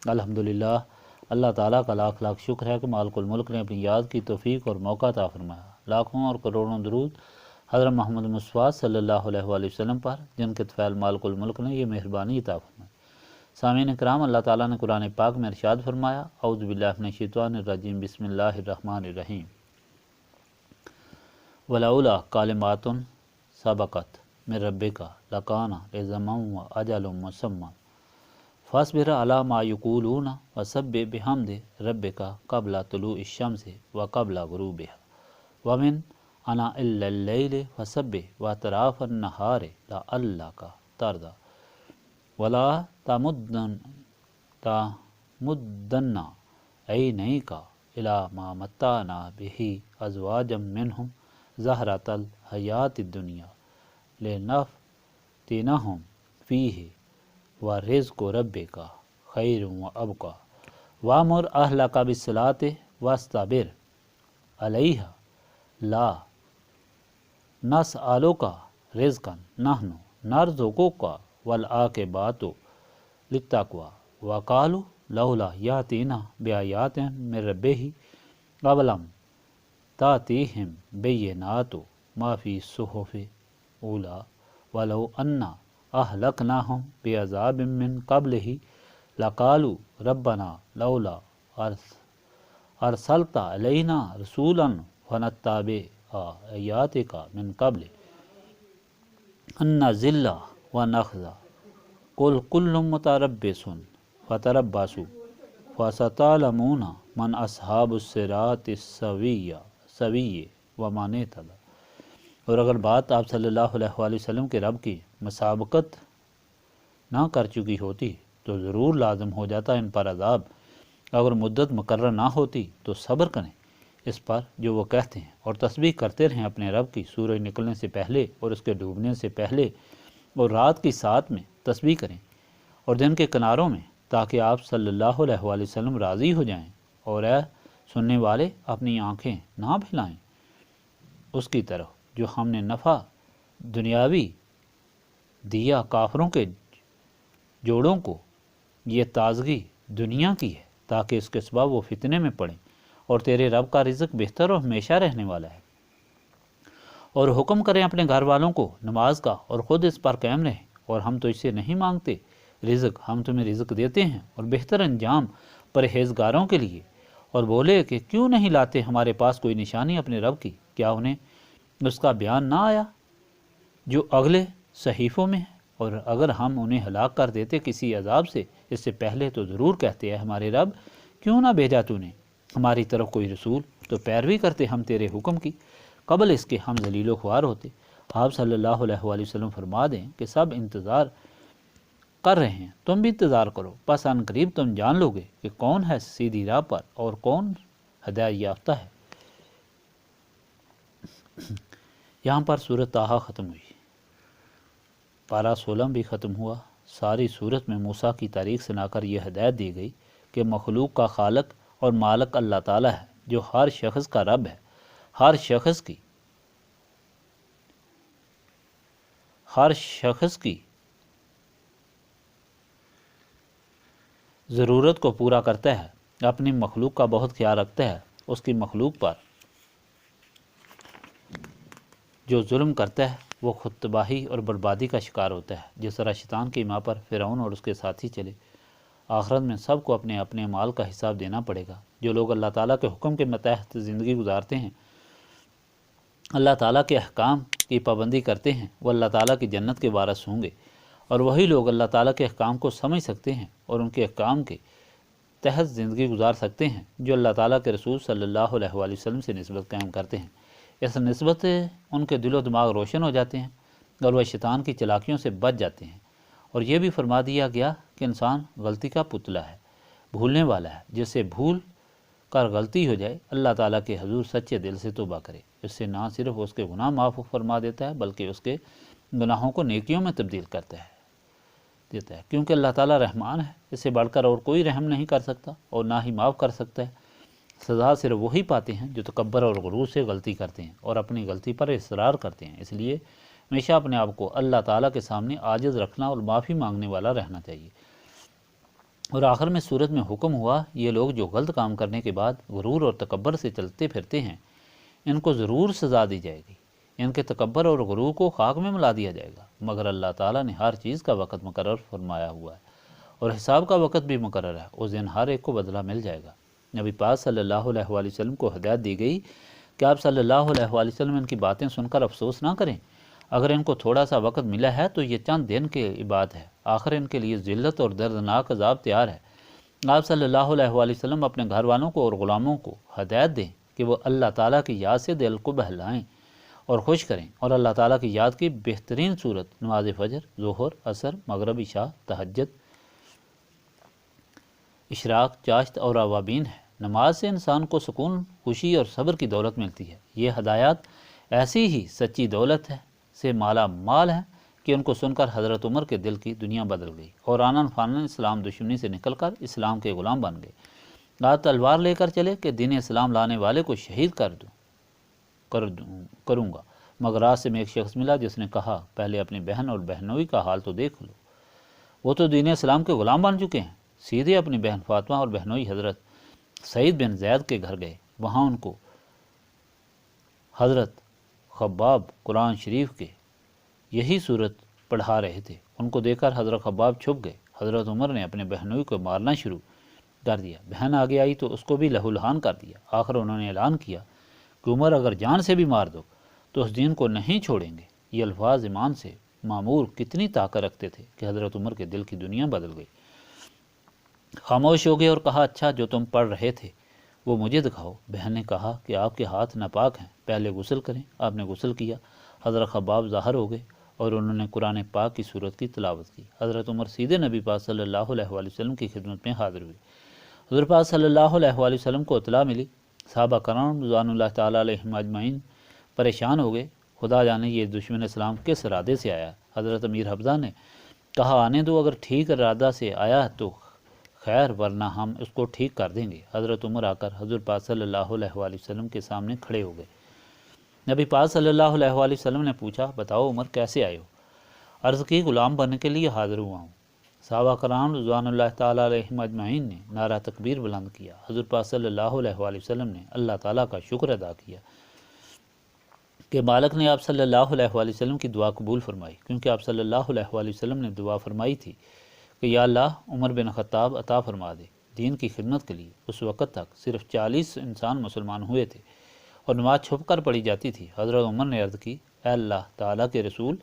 الحمدللہ، اللہ تعالیٰ کا لاکھ لاکھ شکر ہے کہ مالک الملک نے اپنی یاد کی توفیق اور موقع عطا فرمایا۔ لاکھوں اور کروڑوں درود حضرت محمد مصطفیٰ صلی اللہ علیہ وآلہ وسلم پر، جن کے طفیل مالک الملک نے یہ مہربانی عطا فرمائی۔ سامعین اکرام، اللہ تعالیٰ نے قرآن پاک میں ارشاد فرمایا، اعوذ باللہ من الشیطان الرجیم، بسم اللہ الرحمن الرحیم، ولولا کلمات سبقت من ربک لکان لزاما واجل مسمی فاصبر علی ما یقولون وسبح بحمد ربک قبل طلوع الشمس وقبل غروبها ومن اناء اللیل فسبح واطراف النہار لعلک ترضی ولا تمدن عینیک الی ما متعنا به ازواجا منهم زہرۃ الحیاۃ الدنیا لنفتنہم فیہ ورزق ربک خیر وابقی وامر اہلک بالصلاۃ واصطبر علیہا لا نسألک رزقا نحن نرزقک والعاقبۃ للتقوی وقالوا لولا یأتینا بآیات من ربہ اولم تأتیہم بینات ما فی الصحف الاولی ولو انا اہلکناہم بعذاب من قبلہ لقالوا ربنا لولا ارسلت علینا رسولا فنتبع آیاتک من قبل ان نضل ونخزى قل کل متربص فتربصوا فستعلمون من اصحاب الصراط السوی ومن اهتدی۔ اور اگر بات آپ صلی اللہ علیہ وآلہ وسلم کے رب کی مسابقت نہ کر چکی ہوتی تو ضرور لازم ہو جاتا ان پر عذاب۔ اگر مدت مقرر نہ ہوتی تو صبر کریں اس پر جو وہ کہتے ہیں، اور تسبیح کرتے رہیں اپنے رب کی سورج نکلنے سے پہلے اور اس کے ڈوبنے سے پہلے، اور رات کی سات میں تسبیح کریں اور دن کے کناروں میں، تاکہ آپ صلی اللہ علیہ وآلہ وسلم راضی ہو جائیں، اور اے سننے والے اپنی آنکھیں نہ پھیلائیں اس کی طرف جو ہم نے نفع دنیاوی دیا کافروں کے جوڑوں کو۔ یہ تازگی دنیا کی ہے تاکہ اس کے سبب وہ فتنے میں پڑیں، اور تیرے رب کا رزق بہتر اور ہمیشہ رہنے والا ہے۔ اور حکم کریں اپنے گھر والوں کو نماز کا، اور خود اس پر قائم رہیں، اور ہم تو اس سے نہیں مانگتے رزق، ہم تمہیں رزق دیتے ہیں، اور بہتر انجام پرہیزگاروں کے لیے۔ اور بولے کہ کیوں نہیں لاتے ہمارے پاس کوئی نشانی اپنے رب کی؟ کیا انہیں اس کا بیان نہ آیا جو اگلے صحیفوں میں ہے؟ اور اگر ہم انہیں ہلاک کر دیتے کسی عذاب سے اس سے پہلے تو ضرور کہتے ہیں ہمارے رب کیوں نہ بھیجا تو نے ہماری طرف کوئی رسول، تو پیروی کرتے ہم تیرے حکم کی، قبل اس کے ہم ذلیل و خوار ہوتے۔ آپ صلی اللہ علیہ وآلہ وسلم فرما دیں کہ سب انتظار کر رہے ہیں، تم بھی انتظار کرو، پس ان قریب تم جان لو گے کہ کون ہے سیدھی راہ پر اور کون ہدایت یافتہ ہے۔ یہاں پر سورۃ طٰہٰ ختم ہوئی، پارہ 16 بھی ختم ہوا۔ ساری سورت میں موسیٰ کی تاریخ سنا کر یہ ہدایت دی گئی کہ مخلوق کا خالق اور مالک اللہ تعالیٰ ہے، جو ہر شخص کا رب ہے، ہر شخص کی ضرورت کو پورا کرتا ہے، اپنی مخلوق کا بہت خیال رکھتا ہے۔ اس کی مخلوق پر جو ظلم کرتا ہے وہ خود تباہی اور بربادی کا شکار ہوتا ہے، جس طرح شیطان کی ماں پر فرعون اور اس کے ساتھی چلے۔ آخرت میں سب کو اپنے اپنے مال کا حساب دینا پڑے گا۔ جو لوگ اللہ تعالیٰ کے حکم کے متحد زندگی گزارتے ہیں، اللہ تعالیٰ کے احکام کی پابندی کرتے ہیں، وہ اللہ تعالیٰ کی جنت کے وارث ہوں گے۔ اور وہی لوگ اللہ تعالیٰ کے احکام کو سمجھ سکتے ہیں اور ان کے احکام کے تحت زندگی گزار سکتے ہیں، جو اللہ تعالیٰ کے رسول صلی اللہ علیہ وآلہ وسلم سے نسبت قائم کرتے ہیں۔ اس نسبت سے ان کے دل و دماغ روشن ہو جاتے ہیں اور وہ شیطان کی چلاکیوں سے بچ جاتے ہیں۔ اور یہ بھی فرما دیا گیا کہ انسان غلطی کا پتلا ہے، بھولنے والا ہے، جس سے بھول کر غلطی ہو جائے اللہ تعالیٰ کے حضور سچے دل سے توبہ کرے، اس سے نہ صرف اس کے گناہ معاف فرما دیتا ہے بلکہ اس کے گناہوں کو نیکیوں میں تبدیل دیتا ہے، کیونکہ اللہ تعالیٰ رحمان ہے، اس سے بڑھ کر اور کوئی رحم نہیں کر سکتا اور نہ ہی معاف کر سکتا ہے۔ سزا صرف وہی پاتے ہیں جو تکبر اور غرور سے غلطی کرتے ہیں اور اپنی غلطی پر اصرار کرتے ہیں۔ اس لیے ہمیشہ اپنے آپ کو اللہ تعالیٰ کے سامنے عاجز رکھنا اور معافی مانگنے والا رہنا چاہیے۔ اور آخر میں صورت میں حکم ہوا یہ لوگ جو غلط کام کرنے کے بعد غرور اور تکبر سے چلتے پھرتے ہیں ان کو ضرور سزا دی جائے گی، ان کے تکبر اور غرور کو خاک میں ملا دیا جائے گا، مگر اللہ تعالیٰ نے ہر چیز کا وقت مقرر فرمایا ہوا ہے اور حساب کا وقت بھی مقرر ہے، اس دن ہر ایک کو بدلہ مل جائے گا۔ نبی پاک صلی اللہ علیہ وآلہ وسلم کو ہدایت دی گئی کہ آپ صلی اللہ علیہ وآلہ وسلم ان کی باتیں سن کر افسوس نہ کریں، اگر ان کو تھوڑا سا وقت ملا ہے تو یہ چند دن کی بات ہے، آخر ان کے لیے ذلت اور دردناک عذاب تیار ہے۔ آپ صلی اللہ علیہ وآلہ وسلم اپنے گھر والوں کو اور غلاموں کو ہدایت دیں کہ وہ اللہ تعالیٰ کی یاد سے دل کو بہلائیں اور خوش کریں، اور اللہ تعالیٰ کی یاد کی بہترین صورت نماز فجر، ظہر، عصر، مغرب، عشاء، تہجد، اشراق، چاشت اور اوابین ہے۔ نماز سے انسان کو سکون، خوشی اور صبر کی دولت ملتی ہے۔ یہ ہدایات ایسی ہی سچی دولت ہے سے مالا مال ہیں کہ ان کو سن کر حضرت عمر کے دل کی دنیا بدل گئی اور آنن فانن اسلام دشمنی سے نکل کر اسلام کے غلام بن گئے۔ آپ تلوار لے کر چلے کہ دین اسلام لانے والے کو شہید کروں گا، مگر راستے میں ایک شخص ملا جس نے کہا پہلے اپنی بہن اور بہنوئی کا حال تو دیکھ لو، وہ تو دین اسلام کے غلام بن چکے ہیں۔ سیدھے اپنی بہن فاطمہ اور بہنوئی حضرت سعید بن زید کے گھر گئے، وہاں ان کو حضرت خباب قرآن شریف کے یہی صورت پڑھا رہے تھے، ان کو دیکھ کر حضرت خباب چھپ گئے۔ حضرت عمر نے اپنے بہنوئی کو مارنا شروع کر دیا، بہن آگے آئی تو اس کو بھی لہو لہان کر دیا۔ آخر انہوں نے اعلان کیا کہ عمر اگر جان سے بھی مار دو تو اس دین کو نہیں چھوڑیں گے۔ یہ الفاظ ایمان سے معمور کتنی طاقت رکھتے تھے کہ حضرت عمر کے دل کی دنیا بدل گئی۔ خاموش ہو گئے اور کہا اچھا جو تم پڑھ رہے تھے وہ مجھے دکھاؤ۔ بہن نے کہا کہ آپ کے ہاتھ ناپاک ہیں، پہلے غسل کریں۔ آپ نے غسل کیا، حضرت خباب ظاہر ہو گئے اور انہوں نے قرآن پاک کی صورت کی تلاوت کی۔ حضرت عمر سیدھے نبی پاک صلی اللہ علیہ وآلہ وسلم کی خدمت میں حاضر ہوئے۔ حضور پاک صلی اللہ علیہ وآلہ وسلم کو اطلاع ملی، صحابہ کرام رضوان اللہ تعالیٰ علیہم اجمعین پریشان ہو گئے، خدا جانے یہ دشمن اسلام کس ارادے سے آیا۔ حضرت امیر حمزہ نے کہا آنے دو، اگر ٹھیک ارادہ سے آیا تو خیر، ورنہ ہم اس کو ٹھیک کر دیں گے۔ حضرت عمر آ کر حضور پاک صلی اللہ علیہ وآلہ وسلم کے سامنے کھڑے ہو گئے۔ نبی پاک صلی اللہ علیہ وآلہ وسلم نے پوچھا بتاؤ عمر کیسے آئے ہو؟ عرض کی غلام بننے کے لیے حاضر ہوا ہوں۔ صحابہ کرام رضوان اللہ تعالیٰ علیہم اجمعین نے نعرہ تکبیر بلند کیا۔ حضور پاک صلی اللہ علیہ وآلہ وسلم نے اللہ تعالیٰ کا شکر ادا کیا کہ مالک نے آپ صلی اللہ علیہ وآلہ وسلم کی دعا قبول فرمائی، کیونکہ آپ صلی اللہ علیہ وآلہ وسلم نے دعا فرمائی تھی کہ یا اللہ عمر بن خطاب عطا فرما دے۔ دین کی خدمت کے لیے اس وقت تک صرف 40 انسان مسلمان ہوئے تھے اور نماز چھپ کر پڑھی جاتی تھی۔ حضرت عمر نے عرض کی اے اللہ تعالیٰ کے رسول،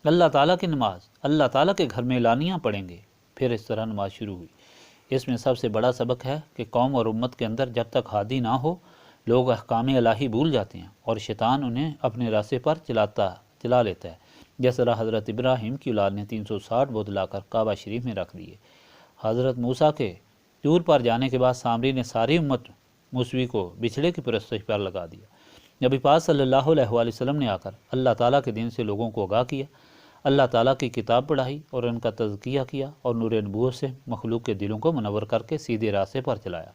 اللہ تعالیٰ کی نماز اللہ تعالیٰ کے گھر میں اعلانیہ پڑھیں گے۔ پھر اس طرح نماز شروع ہوئی۔ اس میں سب سے بڑا سبق ہے کہ قوم اور امت کے اندر جب تک ہادی نہ ہو لوگ احکام الہی بھول جاتے ہیں اور شیطان انہیں اپنے راستے پر چلا لیتا ہے۔ جس طرح حضرت ابراہیم کی اولاد نے 360 بت لا کر کعبہ شریف میں رکھ دیے۔ حضرت موسیٰ کے طور پر جانے کے بعد سامری نے ساری امت موسوی کو بچھڑے کی پرستش پر لگا دیا۔ نبی پاک صلی اللہ علیہ وآلہ وسلم نے آ کر اللہ تعالیٰ کے دین سے لوگوں کو آگاہ کیا، اللہ تعالیٰ کی کتاب پڑھائی اور ان کا تزکیہ کیا اور نور نبوت سے مخلوق کے دلوں کو منور کر کے سیدھے راستے پر چلایا۔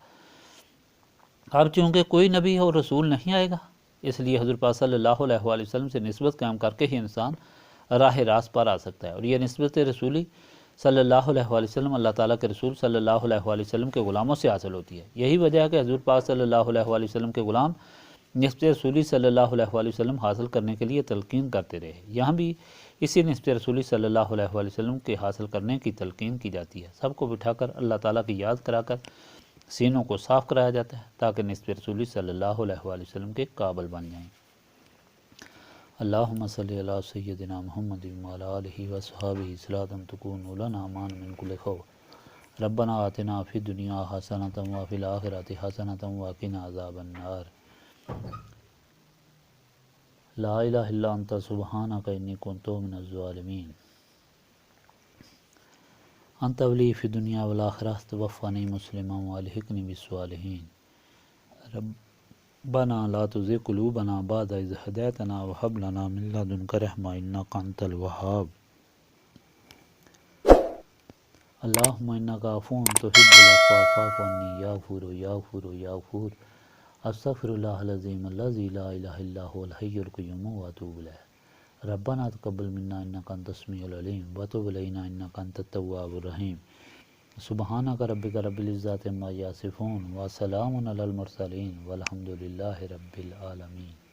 اب چونکہ کوئی نبی اور رسول نہیں آئے گا، اس لیے حضور پاک صلی اللہ علیہ وآلہ وسلم سے نسبت قائم کر کے ہی انسان راہ راست پر آ سکتا ہے، اور یہ نسبت رسولی صلی اللہ علیہ وآلہ وسلم اللہ تعالیٰ کے رسول صلی اللہ علیہ وآلہ وسلم کے غلاموں سے حاصل ہوتی ہے۔ یہی وجہ ہے کہ حضور پاک صلی اللہ علیہ وآلہ وسلم کے غلام نسبت رسولی صلی اللہ علیہ وآلہ وسلم حاصل کرنے کے لیے تلقین کرتے رہے۔ یہاں بھی اسی نسبت رسولی صلی اللہ علیہ وآلہ وسلم کے حاصل کرنے کی تلقین کی جاتی ہے۔ سب کو بٹھا کر اللہ تعالیٰ کی یاد کرا کر سینوں کو صاف کرایا جاتا ہے تاکہ نسبت رسولی صلی اللہ علیہ وآلہ وسلم کے قابل بن جائیں۔ اللہم صلی علی سیدنا محمد وعلی آلہ وصحبہ صلاۃ تکون لنا مان من کل خوف ربنا آتنا فی الدنیا حسنۃ وفی الآخرۃ حسنۃ وقنا عذاب النار۔ لا الہ الا انت سبحانک انی کنت من الظالمین۔ انت ولی فی الدنیا والآخرہ توفنی مسلما والحقنی بالصالحین۔ ربنا لا تزغ قلوبنا بعد إذ هديتنا وهب لنا من لدنك رحمة إنك أنت الوهاب۔ اللهم إنك عفو تحب العفو فاعف عني يا غفور يا غفور يا غفور۔ استغفر الله العظيم الذي لا إله إلا هو الحي القيوم وأتوب إليه۔ ربنا تقبل منا إنك أنت السميع العليم وتب علينا إنك أنت التواب الرحيم۔ سبحانک ربک رب العزت عما یصفون وسلام علی المرسلین والحمد للہ رب العالمین۔